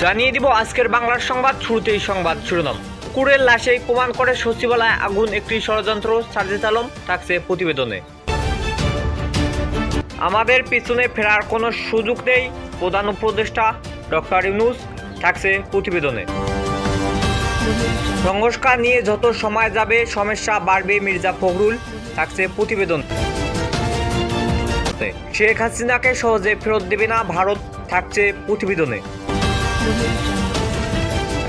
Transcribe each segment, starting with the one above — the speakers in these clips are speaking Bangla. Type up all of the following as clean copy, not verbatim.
জানিয়ে দিব আজকের বাংলার সংবাদ। শুরুতেই সংবাদ শিরোনাম। কুকুরের লাশেই প্রমাণ করে সচিবালয়ে আগুন একটি ষড়যন্ত্র, সার্জিত আলম থাকছে প্রতিবেদনে। আমাদের পিছনে ফেরার কোনো সুযোগ নেই, প্রধান উপদেষ্টা ডক্টর ইউনূস থাকছে প্রতিবেদনে। সংস্কার নিয়ে যত সময় যাবে সমস্যা বাড়বে, মির্জা ফখরুল থাকছে প্রতিবেদন। শেখ হাসিনাকে সহজে ফেরত দেবে না ভারত থাকছে প্রতিবেদনে।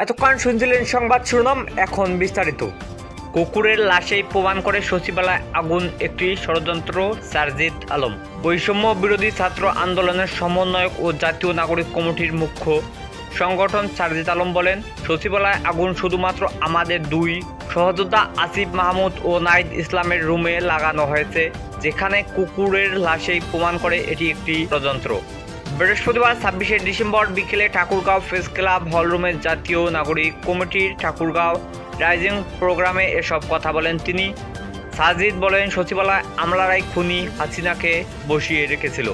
এতক্ষণ শুনছিলেন সংবাদ শিরোনাম, এখন বিস্তারিত। কুকুরের লাশেই প্রমাণ করে সচিবালয়ে আগুন একটি ষড়যন্ত্র, সার্জিত আলম। বৈষম্য বিরোধী ছাত্র আন্দোলনের সমন্বয়ক ও জাতীয় নাগরিক কমিটির মুখ্য সংগঠন সার্জিত আলম বলেন, সচিবালয়ে আগুন শুধুমাত্র আমাদের দুই সহযোদ্ধা আসিফ মাহমুদ ও নাহিদ ইসলামের রুমে লাগানো হয়েছে, যেখানে কুকুরের লাশেই প্রমাণ করে এটি একটি ষড়যন্ত্র। বৃহস্পতিবার ২৬শে ডিসেম্বর বিকেলে ঠাকুরগাঁও প্রেস ক্লাব হলরুমে জাতীয় নাগরিক কমিটির ঠাকুরগাঁও রাইজিং প্রোগ্রামে এসব কথা বলেন তিনি। সাজিদ বলেন, সচিবালয় আমলারাই খুনি হাসিনাকে বসিয়ে রেখেছিল।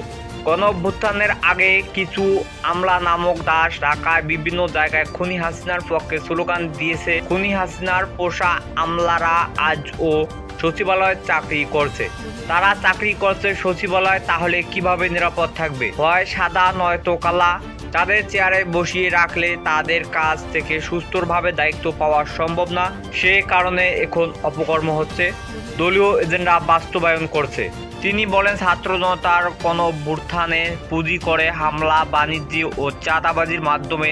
গণ অভ্যুত্থানের আগে কিছু আমলা নামক দাস ঢাকায় বিভিন্ন জায়গায় খুনি হাসিনার পক্ষে স্লোগান দিয়েছে। খুনি হাসিনার পোষা আমলারা আজও সচিবালয়ে চাকরি করছে। তারা চাকরি করছে সচিবালয়, তাহলে কিভাবে নিরাপদ থাকবে? হয় সাদা নয়তো কালা। তাদের চেয়ারে বসিয়ে রাখলে তাদের কাছ থেকে সুস্থভাবে দায়িত্ব পাওয়া সম্ভব না। সে কারণে এখন অপকর্ম হচ্ছে, দলীয় এজেন্ডা বাস্তবায়ন করছে। তিনি বলেন, ছাত্র জনতার গণঅভ্যুত্থানে পুঁজি করে হামলা, বাণিজ্য ও চাঁদাবাজির মাধ্যমে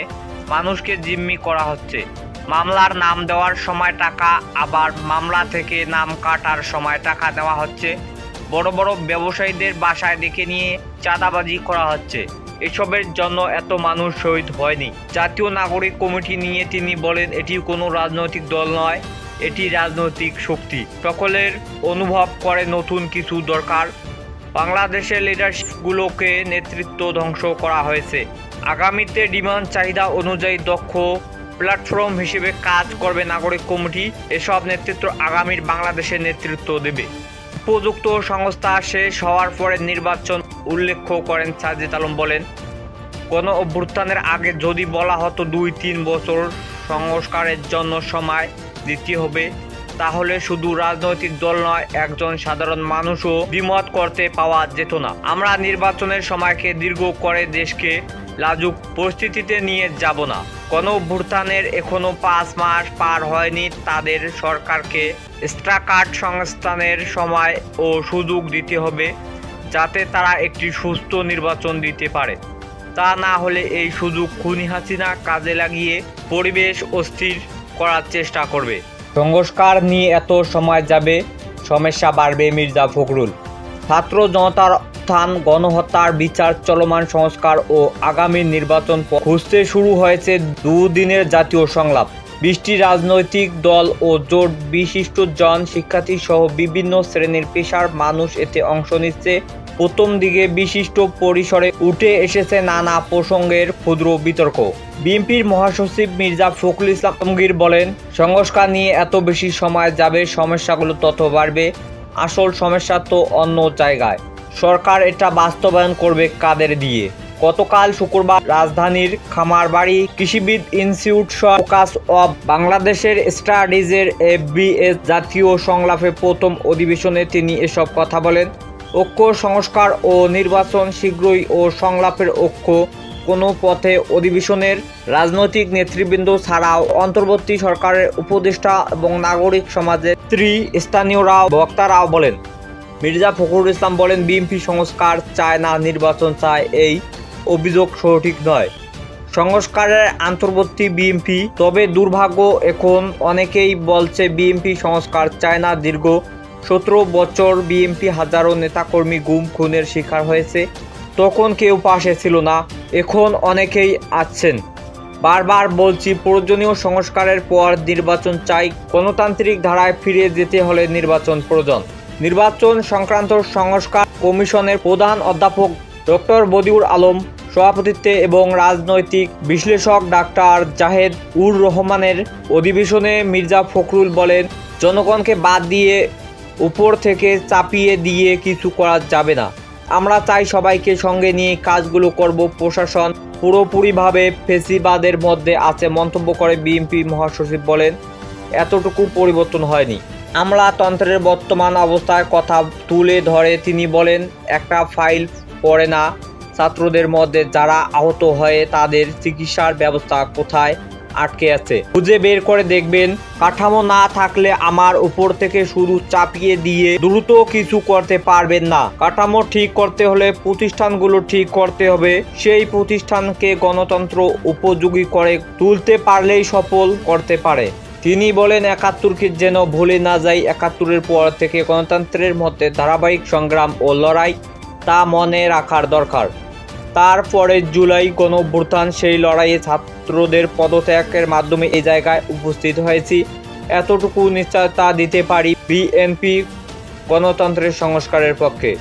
মানুষকে জিম্মি করা হচ্ছে। মামলার নাম দেওয়ার সময় টাকা, আবার মামলা থেকে নাম কাটার সময় টাকা দেওয়া হচ্ছে। বড় বড় ব্যবসায়ীদের বাসায় ডেকে নিয়ে চাঁদাবাজি করা হচ্ছে। এসবের জন্য এত মানুষ শহীদ হয়নি। জাতীয় নাগরিক কমিটি নিয়ে তিনি বলেন, এটি কোনো রাজনৈতিক দল নয়, এটি রাজনৈতিক শক্তি। সকলের অনুভব করে নতুন কিছু দরকার। বাংলাদেশের লিডারশিপগুলোকে নেতৃত্ব ধ্বংস করা হয়েছে। আগামীতে ডিমান্ড চাহিদা অনুযায়ী দক্ষ প্ল্যাটফর্ম হিসেবে কাজ করবে নাগরিক কমিটি। এসব নেতৃত্ব আগামীর বাংলাদেশের নেতৃত্ব দেবে। উপযুক্ত সংস্থা শেষ হওয়ার পরে নির্বাচন উল্লেখ করেন সার্জিত আলম। বলেন, গণ অভ্যুত্থানের আগে যদি বলা হতো ২-৩ বছর সংস্কারের জন্য সময় দিতে হবে, তাহলে শুধু রাজনৈতিক দল নয়, একজন সাধারণ মানুষও দ্বিমত করতে পাওয়া যেত না। আমরা নির্বাচনের সময়কে দীর্ঘ করে দেশকে লাজুক পরিস্থিতিতে নিয়ে যাব না। গণ অভ্যুত্থানের এখনো ৫ মাস পার হয়নি। তাদের সরকারকে স্ট্রাকার্ড সংস্থানের সময় ও সুযোগ দিতে হবে, যাতে তারা একটি সুস্থ নির্বাচন দিতে পারে। তা না হলে এই সুযোগ খুনি হাসিনা কাজে লাগিয়ে পরিবেশ অস্থির করার চেষ্টা করবে। সংস্কার নিয়ে এত সময় যাবে সমস্যা বাড়বে, মির্জা ফখরুল। ছাত্র জনতার উত্থান, গণহত্যার বিচার, চলমান সংস্কার ও আগামী নির্বাচন খুঁজতে শুরু হয়েছে দুদিনের জাতীয় সংলাপ। ২০টি রাজনৈতিক দল ও জোট বিশিষ্টজন, শিক্ষার্থী সহ বিভিন্ন শ্রেণীর পেশার মানুষ এতে অংশ নিচ্ছে। প্রথম দিকে বিশিষ্ট পরিসরে উঠে এসেছে নানা প্রসঙ্গের ক্ষুদ্র বিতর্ক। বিএনপির মহাসচিব মির্জা ফখরুল ইসলাম আলমগীর বলেন, সংস্কার নিয়ে এত বেশি সময় যাবে সমস্যাগুলো তত বাড়বে। আসল সমস্যা তো অন্য জায়গায়। সরকার এটা বাস্তবায়ন করবে কাদের দিয়ে? গতকাল শুক্রবার রাজধানীর খামারবাড়ি কৃষিবিদ ইনস্টিটিউট ফোকাস অব বাংলাদেশের স্টাডিজের FBS জাতীয় সংলাপে প্রথম অধিবেশনে তিনি এসব কথা বলেন। ঐক্য, সংস্কার ও নির্বাচন শীঘ্রই ও সংলাপের ঐক্য কোনো পথে। অধিবেশনের রাজনৈতিক নেতৃবৃন্দ ছাড়াও অন্তর্বর্তী সরকারের উপদেষ্টা এবং নাগরিক সমাজের স্থানীয়রাও বক্তারাও বলেন। মির্জা ফখরুল ইসলাম বলেন, বিএনপি সংস্কার চায় না, নির্বাচন চায়, এই অভিযোগ সঠিক নয়। সংস্কারের অন্তর্বর্তী বিএনপি, তবে দুর্ভাগ্য এখন অনেকেই বলছে বিএনপি সংস্কার চায় না। দীর্ঘ ১৭ বছর বিএনপি হাজারো নেতাকর্মী গুম খুনের শিকার হয়েছে, তখন কেউ পাশে ছিল না, এখন অনেকেই আছেন। বারবার বলছি, প্রয়োজনীয় সংস্কারের পর নির্বাচন চাই। গণতান্ত্রিক ধারায় ফিরে যেতে হলে নির্বাচন প্রয়োজন। নির্বাচন সংক্রান্ত সংস্কার কমিশনের প্রধান অধ্যাপক ডক্টর বদিউল আলম সভাপতিত্বে এবং রাজনৈতিক বিশ্লেষক ডাক্তার জাহেদ উর রহমানের অধিবেশনে মির্জা ফখরুল বলেন, জনগণকে বাদ দিয়ে উপর থেকে চাপিয়ে দিয়ে কিছু করা যাবে না। আমরা চাই সবাইকে সঙ্গে নিয়ে কাজগুলো করব। প্রশাসন পুরোপুরিভাবে ফেসিবাদের মধ্যে আছে মন্তব্য করে বিএনপি মহাসচিব বলেন, এতটুকু পরিবর্তন হয়নি। আমলাতন্ত্রের বর্তমান অবস্থার কথা তুলে ধরে তিনি বলেন, একটা ফাইল পড়ে না ছাত্রদের মধ্যে যারা আহত হয়ে তাদের চিকিৎসার ব্যবস্থা কোথায় আটকে আছে খুঁজে বের করে দেখবেন। কাঠামো না থাকলে আমার উপর থেকে শুধু চাপিয়ে দিয়ে দ্রুত কিছু করতে পারবেন না। কাঠামো ঠিক করতে হলে প্রতিষ্ঠানগুলো ঠিক করতে হবে। সেই প্রতিষ্ঠানকে গণতন্ত্র উপযোগী করে তুলতে পারলেই সফল করতে পারে। তিনি বলেন, ৭১কে যেন ভুলে না যাই। ৭১-এর পর থেকে গণতন্ত্রের মধ্যে ধারাবাহিক সংগ্রাম ও লড়াই, তা মনে রাখার দরকার। তারপরে জুলাই গণঅভ্যুত্থান, সেই লড়াইয়ে ছাত্রদের পদত্যাগের মাধ্যমে এই জায়গায় উপস্থিত হয়েছি। এতটুকু নিশ্চয়তা দিতে পারি, বিএনপি গণতন্ত্রের সংস্কারের পক্ষে।